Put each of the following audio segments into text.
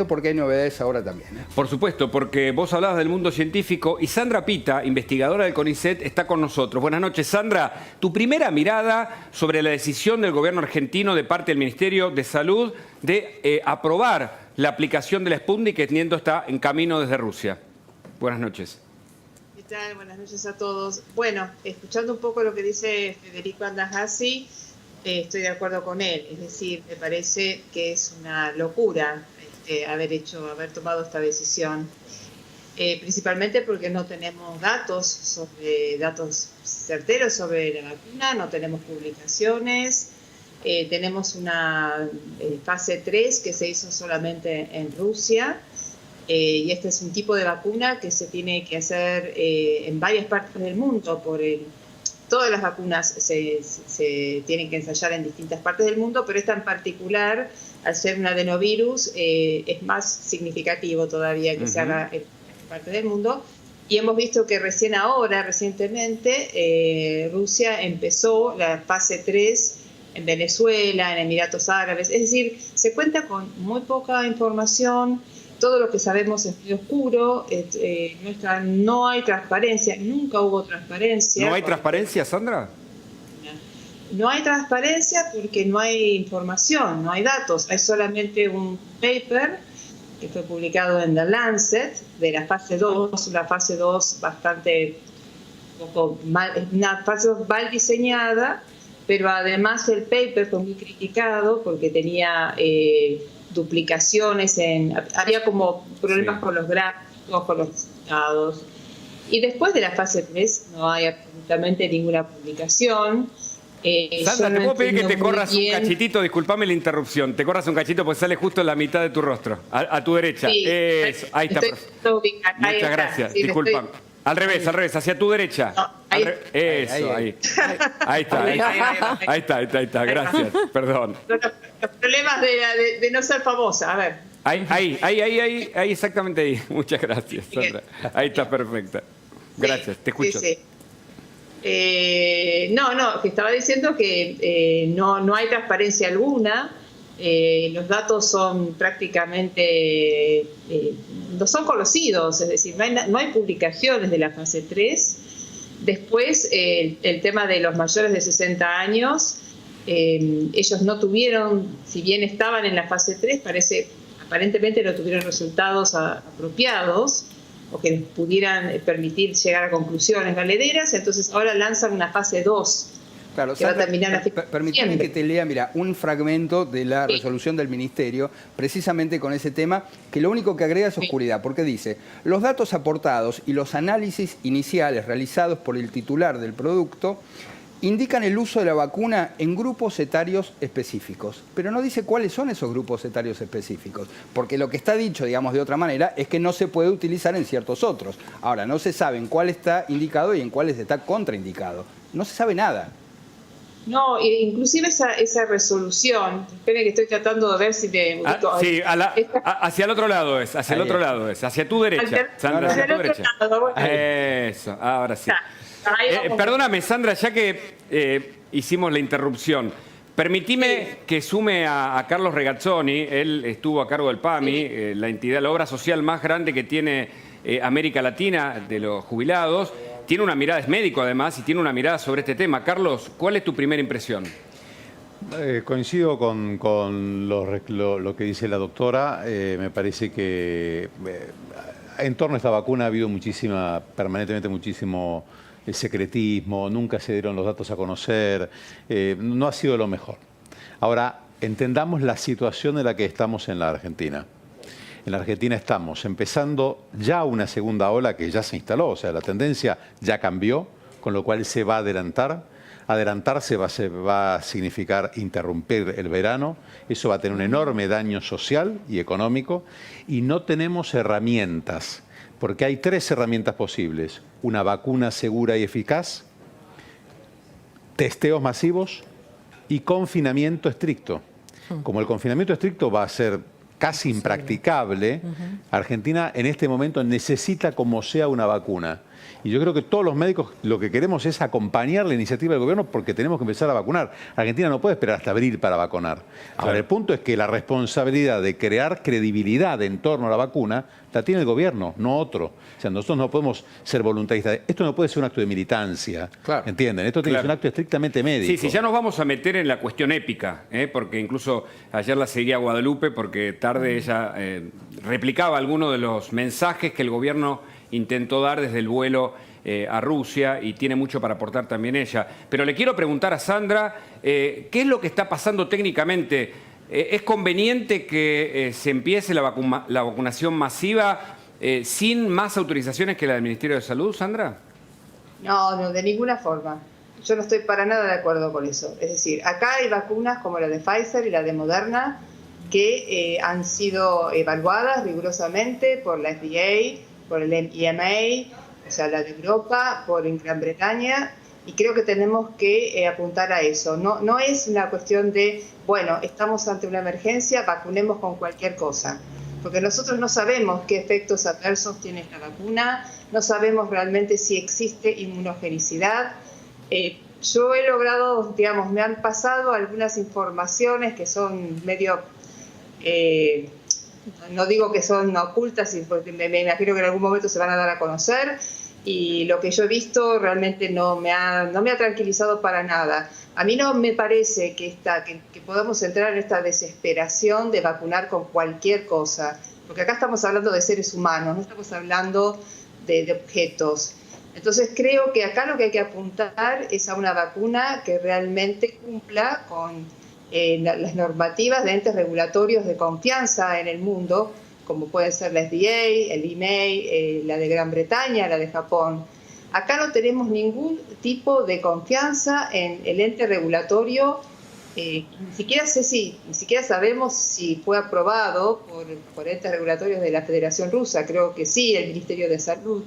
porque hay novedades ahora también, ¿eh? Por supuesto, porque vos hablabas del mundo científico y Sandra Pita, investigadora del CONICET, está con nosotros. Buenas noches, Sandra. Tu primera mirada sobre la decisión del gobierno argentino de parte del Ministerio de Salud de aprobar la aplicación de la Sputnik, que entiendo está en camino desde Rusia. Buenas noches. ¿Qué tal? Buenas noches a todos. Bueno, escuchando un poco lo que dice Federico Andajasi, estoy de acuerdo con él. Es decir, me parece que es una locura haber tomado esta decisión, principalmente porque no tenemos datos certeros sobre la vacuna, no tenemos publicaciones, tenemos una fase 3 que se hizo solamente en Rusia, y este es un tipo de vacuna que se tiene que hacer en varias partes del mundo. Todas las vacunas se tienen que ensayar en distintas partes del mundo, pero esta en particular, al ser un adenovirus, es más significativo todavía que se haga en parte del mundo. Y hemos visto que recientemente, Rusia empezó la fase 3 en Venezuela, en Emiratos Árabes. Es decir, se cuenta con muy poca información. Todo lo que sabemos es muy oscuro, no hay transparencia, nunca hubo transparencia. ¿No hay transparencia, Sandra? No hay transparencia porque no hay información, no hay datos. Hay solamente un paper que fue publicado en The Lancet de la fase 2, una fase 2 una fase 2 mal diseñada, pero además el paper fue muy criticado porque tenía duplicaciones, había como problemas con los gráficos, con los resultados. Y después de la fase 3 no hay absolutamente ninguna publicación. Sandra, ¿te puedo pedir que te corras un cachitito? Disculpame la interrupción. Te corras un cachito porque sale justo en la mitad de tu rostro, a tu derecha. Sí, eso, ahí está. Muchas gracias. Sí, disculpa. Al revés, hacia tu derecha. No, ahí. Eso, ahí. Ahí está. Gracias, perdón. Los problemas de no ser famosa, a ver. Ahí, exactamente ahí. Muchas gracias, Sandra. Ahí está, perfecta. Gracias, te escucho. Sí. Que estaba diciendo que no hay transparencia alguna. Los datos son prácticamente no son conocidos, es decir, no hay publicaciones de la fase 3. Después, el tema de los mayores de 60 años, ellos no tuvieron, si bien estaban en la fase 3, aparentemente no tuvieron resultados apropiados o que les pudieran permitir llegar a conclusiones valederas. Entonces ahora lanzan una fase 2. Claro, Sandra, permíteme que te lea, mira, un fragmento de la resolución del Ministerio, precisamente con ese tema, que lo único que agrega es oscuridad, porque dice: los datos aportados y los análisis iniciales realizados por el titular del producto indican el uso de la vacuna en grupos etarios específicos, pero no dice cuáles son esos grupos etarios específicos, porque lo que está dicho, digamos de otra manera, es que no se puede utilizar en ciertos otros. Ahora, no se sabe en cuál está indicado y en cuáles está contraindicado. No se sabe nada. No, inclusive esa resolución, esperen que estoy tratando de ver si me... sí, hacia el otro lado es, hacia el otro lado es, hacia tu derecha, Sandra, hacia tu derecha. Eso, ahora sí. Perdóname, Sandra, ya que hicimos la interrupción, permitime que sume a Carlos Regazzoni. Él estuvo a cargo del PAMI, la obra social más grande que tiene América Latina de los jubilados. Tiene una mirada, es médico además, y tiene una mirada sobre este tema. Carlos, ¿cuál es tu primera impresión? Coincido con lo que dice la doctora. Me parece que en torno a esta vacuna ha habido permanentemente muchísimo secretismo, nunca se dieron los datos a conocer, no ha sido lo mejor. Ahora, entendamos la situación en la que estamos en la Argentina. En la Argentina estamos empezando ya una segunda ola que ya se instaló, o sea, la tendencia ya cambió, con lo cual se va a adelantar. Adelantarse va a significar interrumpir el verano, eso va a tener un enorme daño social y económico, y no tenemos herramientas, porque hay 3 herramientas posibles: una vacuna segura y eficaz, testeos masivos y confinamiento estricto. Como el confinamiento estricto va a ser casi impracticable, Argentina en este momento necesita como sea una vacuna. Y yo creo que todos los médicos lo que queremos es acompañar la iniciativa del gobierno porque tenemos que empezar a vacunar. Argentina no puede esperar hasta abril para vacunar. Ahora, el punto es que la responsabilidad de crear credibilidad en torno a la vacuna la tiene el gobierno, no otro. O sea, nosotros no podemos ser voluntaristas. Esto no puede ser un acto de militancia, ¿entienden? Esto tiene que ser un acto estrictamente médico. Sí, ya nos vamos a meter en la cuestión épica, porque incluso ayer la seguía Guadalupe porque tarde ella replicaba algunos de los mensajes que el gobierno intentó dar desde el vuelo a Rusia y tiene mucho para aportar también ella. Pero le quiero preguntar a Sandra, ¿qué es lo que está pasando técnicamente? ¿Es conveniente que se empiece la vacunación masiva sin más autorizaciones que la del Ministerio de Salud, Sandra? No, de ninguna forma. Yo no estoy para nada de acuerdo con eso. Es decir, acá hay vacunas como la de Pfizer y la de Moderna que han sido evaluadas rigurosamente por la FDA, por el EMA, o sea, la de Europa, por Gran Bretaña, y creo que tenemos que apuntar a eso. No es una cuestión de, bueno, estamos ante una emergencia, vacunemos con cualquier cosa, porque nosotros no sabemos qué efectos adversos tiene esta vacuna, no sabemos realmente si existe inmunogenicidad. Yo he logrado, digamos, me han pasado algunas informaciones que son medio, no digo que son ocultas, porque me imagino que en algún momento se van a dar a conocer, y lo que yo he visto realmente no me ha tranquilizado para nada. A mí no me parece que podamos entrar en esta desesperación de vacunar con cualquier cosa, porque acá estamos hablando de seres humanos, no estamos hablando de objetos. Entonces creo que acá lo que hay que apuntar es a una vacuna que realmente cumpla con las normativas de entes regulatorios de confianza en el mundo, como pueden ser la FDA, el EMA, la de Gran Bretaña, la de Japón. Acá no tenemos ningún tipo de confianza en el ente regulatorio. Ni siquiera sabemos si fue aprobado por entes regulatorios de la Federación Rusa. Creo que sí, el Ministerio de Salud.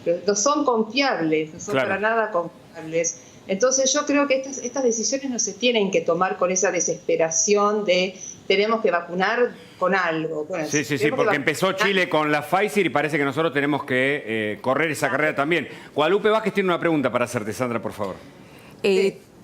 Pero no son confiables, no son para nada confiables. Entonces yo creo que estas decisiones no se tienen que tomar con esa desesperación de tenemos que vacunar con algo. Bueno, sí, porque empezó Chile con la Pfizer y parece que nosotros tenemos que correr esa carrera también. Guadalupe Vázquez tiene una pregunta para hacerte, Sandra, por favor.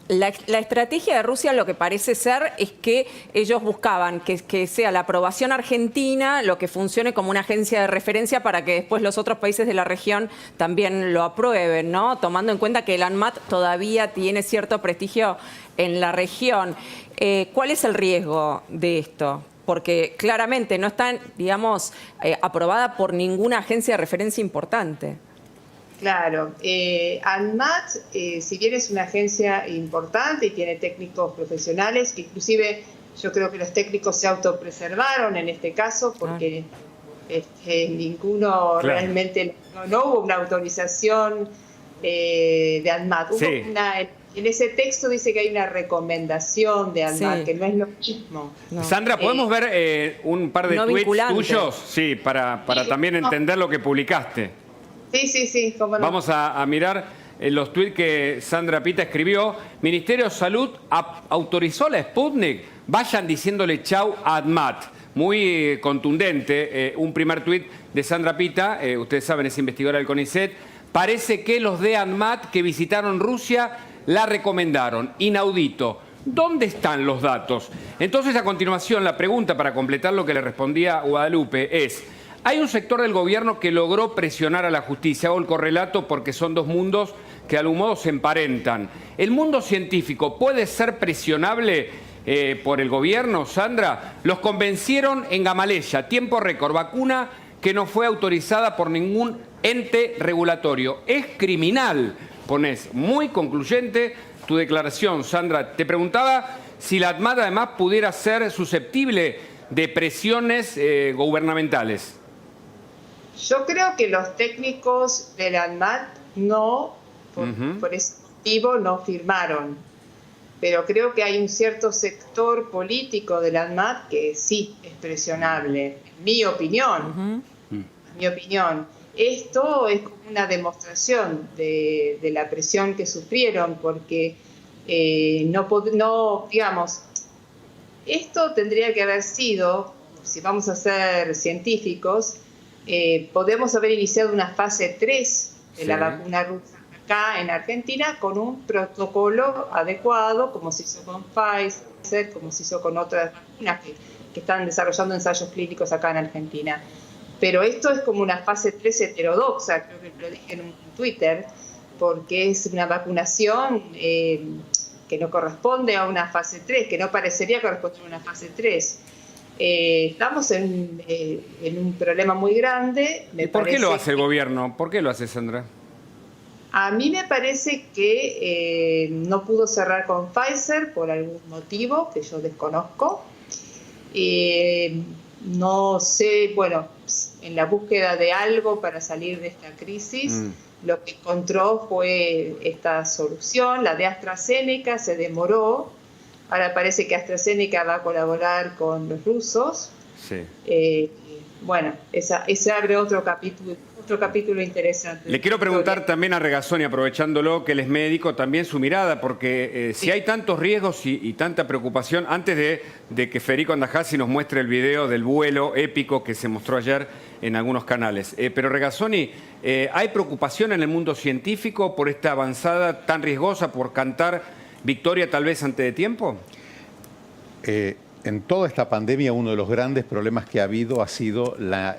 La estrategia de Rusia, lo que parece ser, es que ellos buscaban que sea la aprobación argentina lo que funcione como una agencia de referencia para que después los otros países de la región también lo aprueben, ¿no? Tomando en cuenta que el ANMAT todavía tiene cierto prestigio en la región. ¿Cuál es el riesgo de esto? Porque claramente no está, digamos, aprobada por ninguna agencia de referencia importante. Claro, ANMAT, si bien es una agencia importante y tiene técnicos profesionales, que inclusive yo creo que los técnicos se autopreservaron en este caso, porque ninguno realmente, no hubo una autorización de ANMAT. En ese texto dice que hay una recomendación de ANMAT, que no es lo mismo. Sandra, ¿podemos ver un par de tweets tuyos? Sí, para también entender lo que publicaste. Sí, cómo no. Vamos a mirar los tweets que Sandra Pita escribió. Ministerio de Salud autorizó la Sputnik. Vayan diciéndole chau a ANMAT. Muy contundente. Un primer tuit de Sandra Pita, ustedes saben, es investigadora del CONICET. Parece que los de ANMAT que visitaron Rusia la recomendaron. Inaudito. ¿Dónde están los datos? Entonces, a continuación, la pregunta para completar lo que le respondía Guadalupe es: hay un sector del gobierno que logró presionar a la justicia. Hago el correlato porque son dos mundos que de algún modo se emparentan. ¿El mundo científico puede ser presionable por el gobierno, Sandra? Los convencieron en Gamaleya, tiempo récord, vacuna que no fue autorizada por ningún ente regulatorio. Es criminal. Pones muy concluyente tu declaración, Sandra. Te preguntaba si la ANMAT además pudiera ser susceptible de presiones gubernamentales. Yo creo que los técnicos de la ANMAT por ese motivo no firmaron, pero creo que hay un cierto sector político de la ANMAT que sí es presionable, en mi opinión. Esto es como una demostración de la presión que sufrieron, porque digamos, esto tendría que haber sido, si vamos a ser científicos, podemos haber iniciado una fase 3 de la vacuna rusa acá en Argentina con un protocolo adecuado, como se hizo con Pfizer, como se hizo con otras vacunas que están desarrollando ensayos clínicos acá en Argentina. Pero esto es como una fase 3 heterodoxa, creo que lo dije en un Twitter, porque es una vacunación que no corresponde a una fase 3, que no parecería corresponder a una fase 3. Estamos en un problema muy grande. ¿Por qué lo hace el gobierno? ¿Por qué lo hace, Sandra? A mí me parece que no pudo cerrar con Pfizer por algún motivo que yo desconozco. No sé, bueno, en la búsqueda de algo para salir de esta crisis, lo que encontró fue esta solución. La de AstraZeneca se demoró. Ahora parece que AstraZeneca va a colaborar con los rusos. Sí. Bueno, ese abre otro capítulo interesante. Le quiero preguntar también a Regazzoni, aprovechándolo que él es médico, también su mirada, porque si hay tantos riesgos y tanta preocupación, antes de que Federico Andajasi nos muestre el video del vuelo épico que se mostró ayer en algunos canales. Pero Regazzoni, ¿hay preocupación en el mundo científico por esta avanzada tan riesgosa, por cantar victoria tal vez antes de tiempo? En toda esta pandemia uno de los grandes problemas que ha habido ha sido la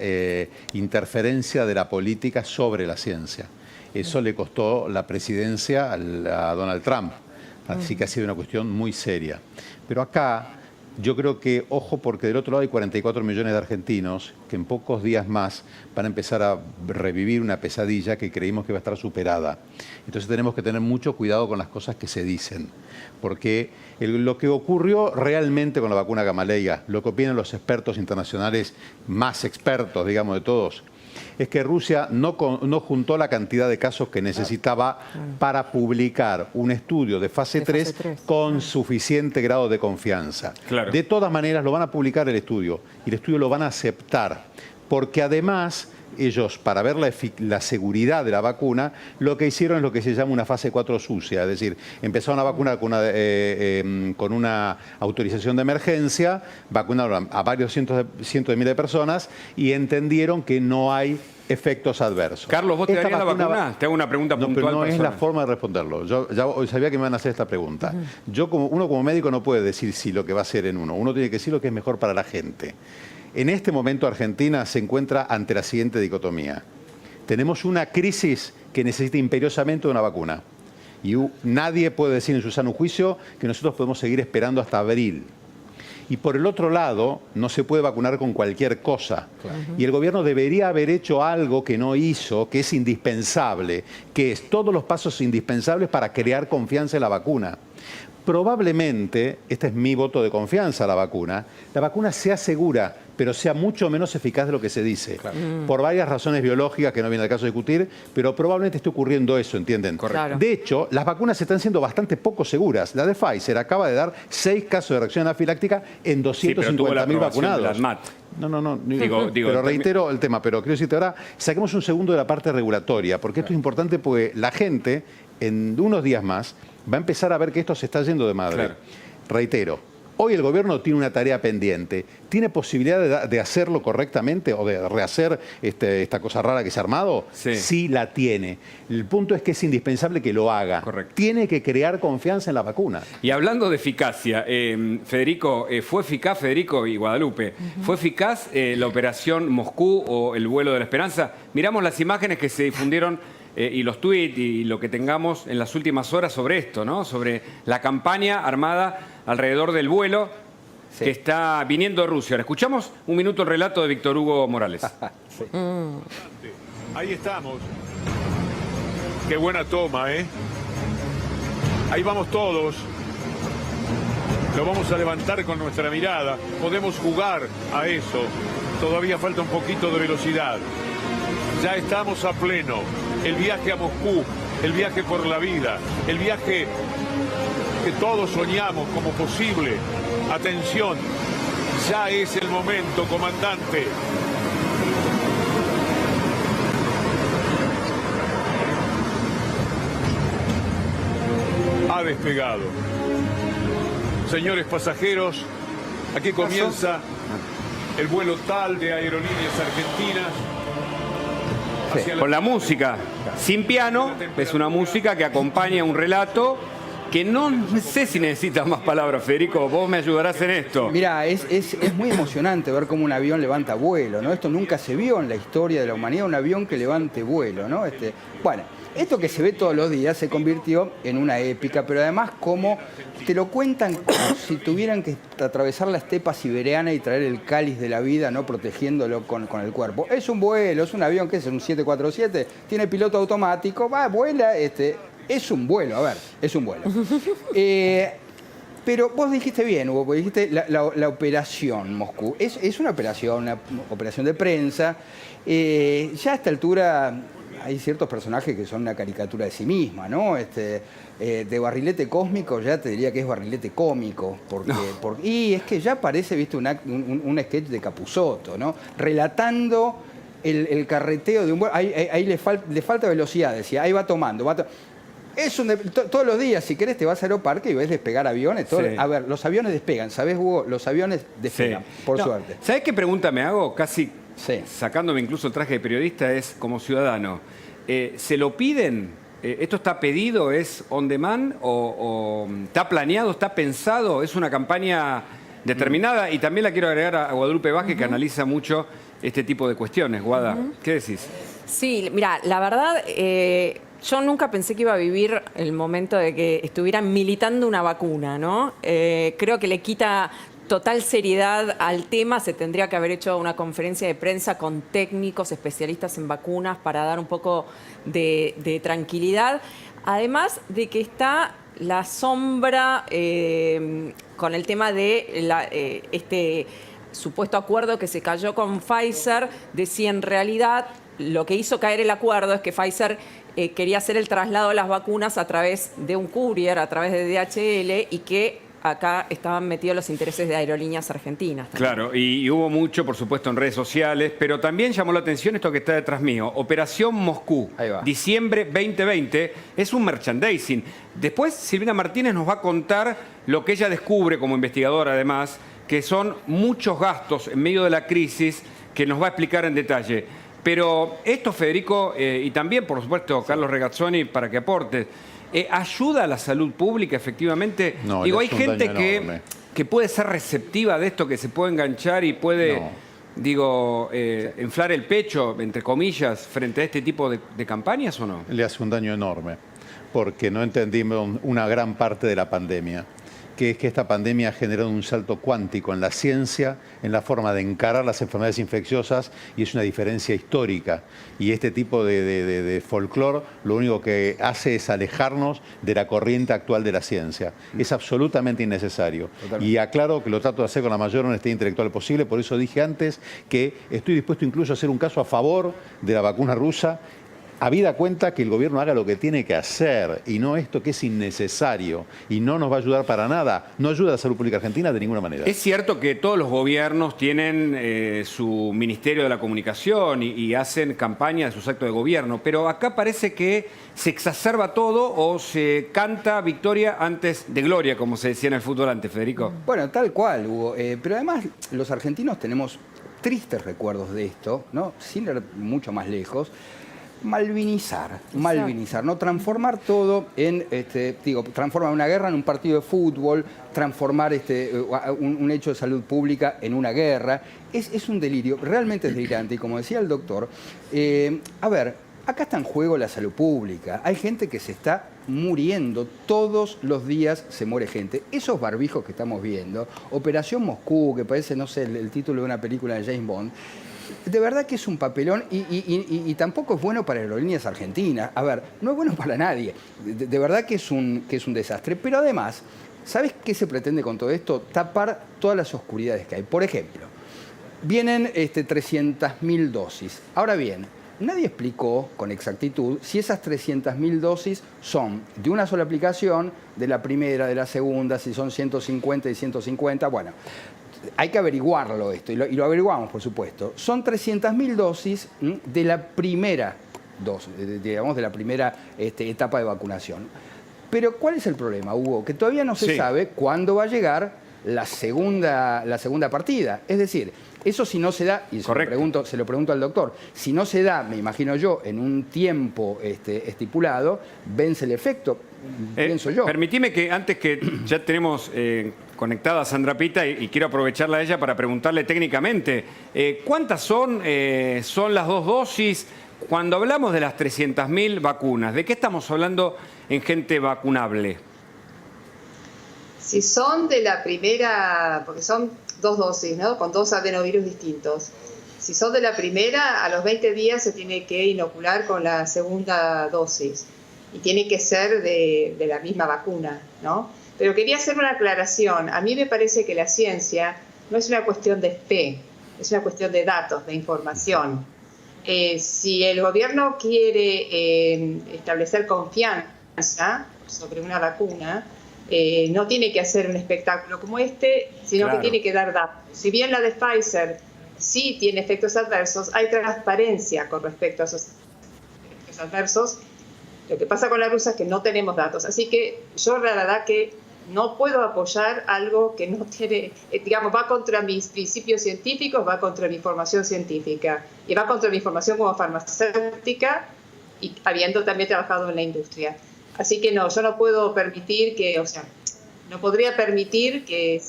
interferencia de la política sobre la ciencia. Eso le costó la presidencia a Donald Trump, así que ha sido una cuestión muy seria. Pero acá yo creo que, ojo, porque del otro lado hay 44 millones de argentinos que en pocos días más van a empezar a revivir una pesadilla que creímos que va a estar superada. Entonces tenemos que tener mucho cuidado con las cosas que se dicen, porque lo que ocurrió realmente con la vacuna Gamaleya, lo que opinan los expertos internacionales, más expertos, digamos, de todos, es que Rusia no juntó la cantidad de casos que necesitaba para publicar un estudio de fase 3 con suficiente grado de confianza. Claro. De todas maneras, lo van a publicar el estudio y el estudio lo van a aceptar, porque además ellos, para ver la seguridad de la vacuna, lo que hicieron es lo que se llama una fase 4 sucia, es decir, empezaron a vacunar con una autorización de emergencia, vacunaron a varios cientos de miles de personas y entendieron que no hay efectos adversos. Carlos, ¿vos te darías la vacuna? Te hago una pregunta puntual. Pero no personal. es la forma de responderlo. Yo ya sabía que me iban a hacer esta pregunta. Uno como médico no puede decir sí lo que va a hacer en uno. Uno tiene que decir lo que es mejor para la gente. En este momento Argentina se encuentra ante la siguiente dicotomía. Tenemos una crisis que necesita imperiosamente una vacuna. Y nadie puede decir en su sano juicio que nosotros podemos seguir esperando hasta abril. Y por el otro lado, no se puede vacunar con cualquier cosa. Claro. Y el gobierno debería haber hecho algo que no hizo, que es indispensable, que es todos los pasos indispensables para crear confianza en la vacuna. Probablemente, este es mi voto de confianza a la vacuna sea segura, pero sea mucho menos eficaz de lo que se dice. Claro. Por varias razones biológicas que no viene al caso de discutir, pero probablemente esté ocurriendo eso, ¿entienden? Correcto. De hecho, las vacunas están siendo bastante poco seguras. La de Pfizer acaba de dar 6 casos de reacción anafiláctica en 250.000 vacunados. No. Pero reitero el tema, pero quiero decirte ahora, saquemos un segundo de la parte regulatoria, porque esto es importante porque la gente, en unos días más, va a empezar a ver que esto se está yendo de madre. Claro. Reitero, hoy el gobierno tiene una tarea pendiente. ¿Tiene posibilidad de hacerlo correctamente o de rehacer esta cosa rara que se ha armado? Sí. Sí la tiene. El punto es que es indispensable que lo haga. Correcto. Tiene que crear confianza en la vacuna. Y hablando de eficacia, Federico, ¿fue eficaz, Federico y Guadalupe, fue eficaz la operación Moscú o el vuelo de la esperanza? Miramos las imágenes que se difundieron y los tweets y lo que tengamos en las últimas horas sobre esto, ¿no? Sobre la campaña armada alrededor del vuelo que está viniendo de Rusia. Ahora, escuchamos un minuto el relato de Víctor Hugo Morales. Sí. Ahí estamos. Qué buena toma, ¿eh? Ahí vamos todos. Lo vamos a levantar con nuestra mirada. Podemos jugar a eso. Todavía falta un poquito de velocidad. Ya estamos a pleno. El viaje a Moscú, el viaje por la vida, el viaje que todos soñamos como posible. Atención, ya es el momento, comandante. Ha despegado. Señores pasajeros, aquí comienza el vuelo TAL de Aerolíneas Argentinas. Con la música. sin piano, es una música que acompaña un relato que no sé si necesitas más palabras, Federico, vos me ayudarás en esto. Mira, es muy emocionante ver cómo un avión levanta vuelo, ¿no? Esto nunca se vio en la historia de la humanidad, un avión que levante vuelo, ¿no? Bueno, esto que se ve todos los días se convirtió en una épica, pero además como te lo cuentan como si tuvieran que atravesar la estepa siberiana y traer el cáliz de la vida, ¿no? Protegiéndolo con el cuerpo. Es un vuelo, es un avión, ¿qué es? Un 747, tiene piloto automático, vuela, es un vuelo, a ver, es un vuelo. Pero vos dijiste bien, Hugo, porque dijiste la operación Moscú. Es una operación de prensa. Ya a esta altura hay ciertos personajes que son una caricatura de sí misma, ¿no? De barrilete cósmico ya te diría que es barrilete cómico. Y es que ya parece, viste, un sketch de Capusotto, ¿no? Relatando el carreteo de un vuelo. Ahí le falta velocidad, decía. Ahí va tomando. Todos los días, si querés, te vas a Aeroparque y ves despegar aviones. Sí. A ver, los aviones despegan, ¿sabés, Hugo? Los aviones despegan, por suerte. ¿Sabés qué pregunta me hago? Casi sacándome incluso el traje de periodista, es como ciudadano. ¿Se lo piden? ¿Esto está pedido? ¿Es on demand? ¿O está planeado? ¿Está pensado? ¿Es una campaña determinada? Y también la quiero agregar a Guadalupe Vázquez, que analiza mucho este tipo de cuestiones. Guada, ¿qué decís? Sí, mira, la verdad... yo nunca pensé que iba a vivir el momento de que estuvieran militando una vacuna, ¿no? Creo que le quita total seriedad al tema. Se tendría que haber hecho una conferencia de prensa con técnicos, especialistas en vacunas, para dar un poco de tranquilidad. Además de que está la sombra con el tema de este supuesto acuerdo que se cayó con Pfizer, de si en realidad lo que hizo caer el acuerdo es que Pfizer quería hacer el traslado de las vacunas a través de un courier, a través de DHL, y que acá estaban metidos los intereses de Aerolíneas Argentinas también. Claro, y hubo mucho, por supuesto, en redes sociales, pero también llamó la atención esto que está detrás mío. Operación Moscú, diciembre 2020, es un merchandising. Después Silvina Martínez nos va a contar lo que ella descubre como investigadora, además, que son muchos gastos en medio de la crisis, que nos va a explicar en detalle. Pero esto, Federico, y también, por supuesto, Carlos Regazzoni, para que aporte, ¿ayuda a la salud pública, efectivamente? No, digo, hay gente que puede ser receptiva de esto, que se puede enganchar y puede, inflar el pecho, entre comillas, frente a este tipo de campañas, ¿o no? Le hace un daño enorme, porque no entendimos una gran parte de la pandemia, que es que esta pandemia ha generado un salto cuántico en la ciencia, en la forma de encarar las enfermedades infecciosas, y es una diferencia histórica. Y este tipo de folclore lo único que hace es alejarnos de la corriente actual de la ciencia. Es absolutamente innecesario. Totalmente. Y aclaro que lo trato de hacer con la mayor honestidad intelectual posible, por eso dije antes que estoy dispuesto incluso a hacer un caso a favor de la vacuna rusa, habida cuenta que el gobierno haga lo que tiene que hacer y no esto que es innecesario y no nos va a ayudar para nada. No ayuda a la salud pública argentina de ninguna manera. Es cierto que todos los gobiernos tienen su Ministerio de la Comunicación y hacen campaña de sus actos de gobierno, pero acá parece que se exacerba todo o se canta victoria antes de gloria, como se decía en el fútbol antes, Federico. Bueno, tal cual, Hugo. Pero además los argentinos tenemos tristes recuerdos de esto, ¿no? Sin ir mucho más lejos. Malvinizar, ¿no? Transformar todo en, transformar una guerra en un partido de fútbol, transformar un hecho de salud pública en una guerra. Es un delirio, realmente es delirante. Y como decía el doctor, a ver, acá está en juego la salud pública. Hay gente que se está muriendo, todos los días se muere gente. Esos barbijos que estamos viendo, Operación Moscú, que parece, no sé, el título de una película de James Bond, de verdad que es un papelón y tampoco es bueno para Aerolíneas Argentinas. A ver, no es bueno para nadie. De verdad que es un desastre. Pero además, ¿sabes qué se pretende con todo esto? Tapar todas las oscuridades que hay. Por ejemplo, vienen 300.000 dosis. Ahora bien, nadie explicó con exactitud si esas 300.000 dosis son de una sola aplicación, de la primera, de la segunda, si son 150 y 150. Bueno, hay que averiguarlo esto, y lo averiguamos, por supuesto. Son 300.000 dosis de la primera dosis, digamos, de la primera etapa de vacunación. Pero ¿cuál es el problema, Hugo? Que todavía no se sabe cuándo va a llegar la segunda partida. Es decir, Eso si no se da, y se lo pregunto al doctor, si no se da, me imagino yo, en un tiempo estipulado, vence el efecto, pienso yo. Permitime que antes que ya tenemos conectada a Sandra Pita y quiero aprovecharla a ella para preguntarle técnicamente, ¿cuántas son las 2 dosis? Cuando hablamos de las 300.000 vacunas, ¿de qué estamos hablando en gente vacunable? Si son de la primera, porque son 2 dosis, ¿no? Con 2 adenovirus distintos. Si son de la primera, a los 20 días se tiene que inocular con la segunda dosis. Y tiene que ser de la misma vacuna, ¿no? Pero quería hacer una aclaración. A mí me parece que la ciencia no es una cuestión de fe, es una cuestión de datos, de información. Si el gobierno quiere establecer confianza sobre una vacuna, no tiene que hacer un espectáculo como este, sino que tiene que dar datos. Si bien la de Pfizer sí tiene efectos adversos, hay transparencia con respecto a esos efectos adversos. Lo que pasa con la rusa es que no tenemos datos. Así que yo la verdad que no puedo apoyar algo que no tiene, digamos, va contra mis principios científicos, va contra mi formación científica y va contra mi formación como farmacéutica y habiendo también trabajado en la industria. Así que no, yo no puedo permitir no podría permitir que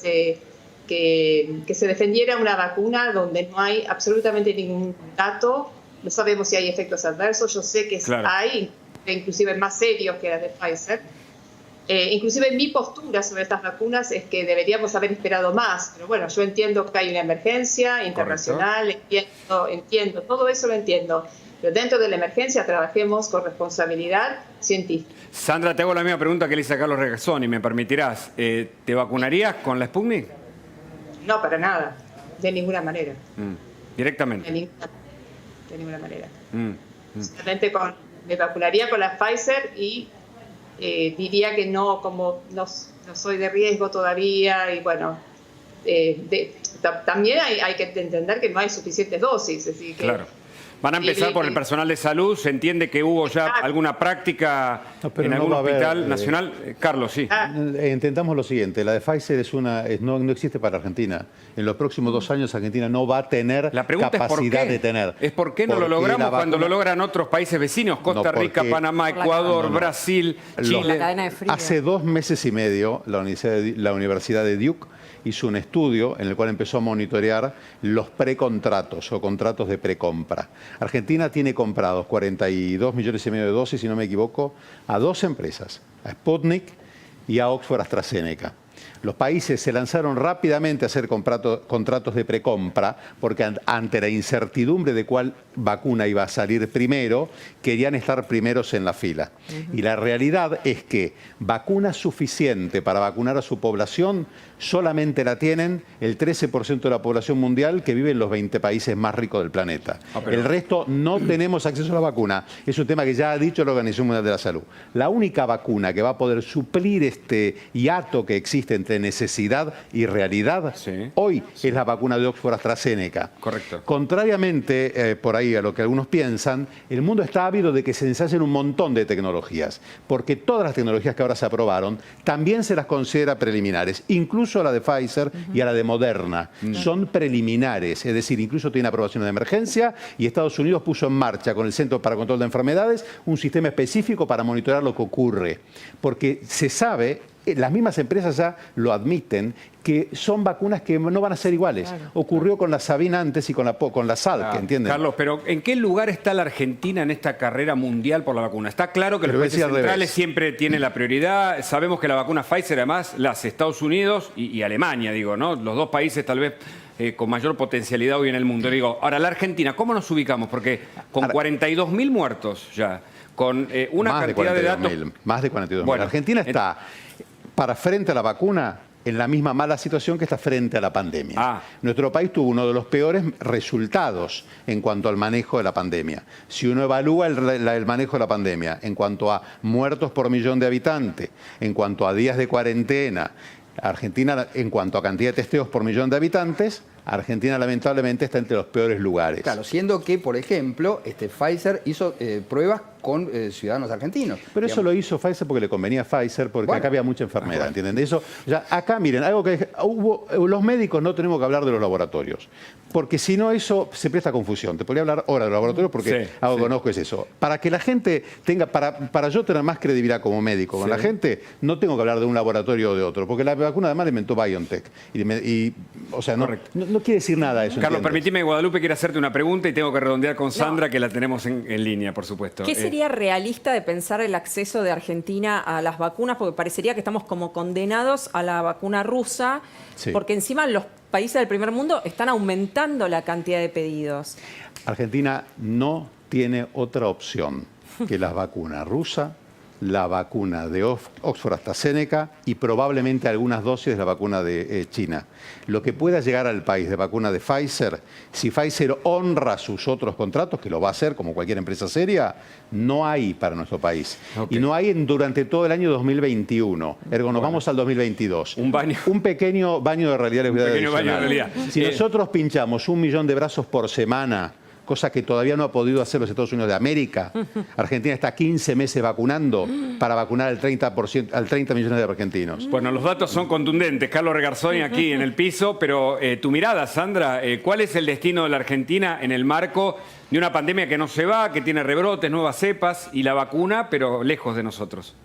se defendiera una vacuna donde no hay absolutamente ningún dato. No sabemos si hay efectos adversos, yo sé que hay, inclusive más serios que las de Pfizer. Inclusive mi postura sobre estas vacunas es que deberíamos haber esperado más, pero bueno, yo entiendo que hay una emergencia internacional, entiendo, todo eso lo entiendo, pero dentro de la emergencia trabajemos con responsabilidad científica. Sandra, te hago la misma pregunta que le hice a Carlos Regazzoni, me permitirás. ¿Te vacunarías con la Sputnik? No, para nada, de ninguna manera. ¿Directamente? De ninguna manera. Simplemente me vacunaría con la Pfizer y diría que no, como no soy de riesgo todavía y bueno, también hay que entender que no hay suficientes dosis. Es decir, que, claro. Van a empezar por el personal de salud. ¿Se entiende que hubo ya alguna práctica en algún hospital nacional? Carlos, sí. Intentamos lo siguiente. La de Pfizer no existe para Argentina. En los próximos 2 años Argentina no va a tener capacidad de tener. ¿Es por qué no lo logramos cuando lo logran otros países vecinos? Costa Rica, Panamá, Ecuador, Brasil, Chile. Hace 2 meses y medio la Universidad de Duke hizo un estudio en el cual empezó a monitorear los precontratos o contratos de precompra. Argentina tiene comprados 42,5 millones de dosis, si no me equivoco, a 2 empresas, a Sputnik y a Oxford AstraZeneca. Los países se lanzaron rápidamente a hacer contratos de precompra porque ante la incertidumbre de cuál vacuna iba a salir primero, querían estar primeros en la fila. Y la realidad es que vacuna suficiente para vacunar a su población solamente la tienen el 13% de la población mundial que vive en los 20 países más ricos del planeta. El resto no tenemos acceso a la vacuna. Es un tema que ya ha dicho la Organización Mundial de la Salud. La única vacuna que va a poder suplir este hiato que existe entre necesidad y realidad hoy es la vacuna de Oxford AstraZeneca. Correcto. Contrariamente, por ahí a lo que algunos piensan, el mundo está ávido de que se ensayen un montón de tecnologías, porque todas las tecnologías que ahora se aprobaron también se las considera preliminares, incluso a la de Pfizer y a la de Moderna. Son preliminares, es decir, incluso tiene aprobación de emergencia y Estados Unidos puso en marcha con el Centro para Control de Enfermedades un sistema específico para monitorear lo que ocurre, porque se sabe, las mismas empresas ya lo admiten, que son vacunas que no van a ser iguales. Ocurrió con la Sabin antes y con la Salk, ¿entienden? Carlos, pero ¿en qué lugar está la Argentina en esta carrera mundial por la vacuna? Está claro que los países centrales siempre tienen la prioridad. Sabemos que la vacuna Pfizer, además, las Estados Unidos y Alemania, digo, ¿no? Los 2 países tal vez con mayor potencialidad hoy en el mundo. Digo, ahora, la Argentina, ¿cómo nos ubicamos? Porque con 42.000 muertos ya, con una cantidad de datos... Más de 42.000. Bueno, Argentina está, para frente a la vacuna, en la misma mala situación que está frente a la pandemia. Nuestro país tuvo uno de los peores resultados en cuanto al manejo de la pandemia. Si uno evalúa el manejo de la pandemia en cuanto a muertos por millón de habitantes, en cuanto a días de cuarentena, Argentina, en cuanto a cantidad de testeos por millón de habitantes, Argentina lamentablemente está entre los peores lugares. Claro, siendo que, por ejemplo, Pfizer hizo pruebas con ciudadanos argentinos. Pero eso lo hizo Pfizer porque le convenía a Pfizer, porque acá había mucha enfermedad, ¿entienden? Eso, acá, miren, algo que los médicos no tenemos que hablar de los laboratorios. porque si no eso se presta a confusión. Te podría hablar horas de laboratorio porque algo que conozco es eso. Para que la gente tenga, para yo tener más credibilidad como médico con la gente, no tengo que hablar de un laboratorio o de otro, porque la vacuna además la inventó BioNTech. O sea, no quiere decir nada eso. Carlos, permitime, Guadalupe quiere hacerte una pregunta y tengo que redondear con Sandra, que la tenemos en línea, por supuesto. ¿Qué sería realista de pensar el acceso de Argentina a las vacunas? Porque parecería que estamos como condenados a la vacuna rusa, porque encima los países del primer mundo están aumentando la cantidad de pedidos. Argentina no tiene otra opción que la vacuna rusa, la vacuna de Oxford AstraZeneca y probablemente algunas dosis de la vacuna de China. Lo que pueda llegar al país de vacuna de Pfizer, si Pfizer honra sus otros contratos, que lo va a hacer como cualquier empresa seria, no hay para nuestro país. Y no hay durante todo el año 2021. Ergo, nos vamos al 2022. Un pequeño baño de realidad. Si nosotros pinchamos 1 millón de brazos por semana, cosa que todavía no ha podido hacer los Estados Unidos de América. Argentina está 15 meses vacunando para vacunar al 30 millones de argentinos. Bueno, los datos son contundentes. Carlos Regarzoni aquí en el piso, pero tu mirada, Sandra, ¿cuál es el destino de la Argentina en el marco de una pandemia que no se va, que tiene rebrotes, nuevas cepas y la vacuna, pero lejos de nosotros?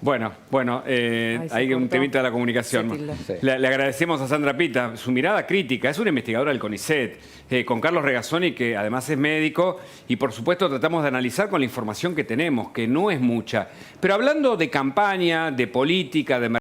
Bueno, hay un temita de la comunicación. Le agradecemos a Sandra Pita su mirada crítica. Es una investigadora del CONICET, con Carlos Regazzoni, que además es médico, y por supuesto tratamos de analizar con la información que tenemos, que no es mucha. Pero hablando de campaña, de política, de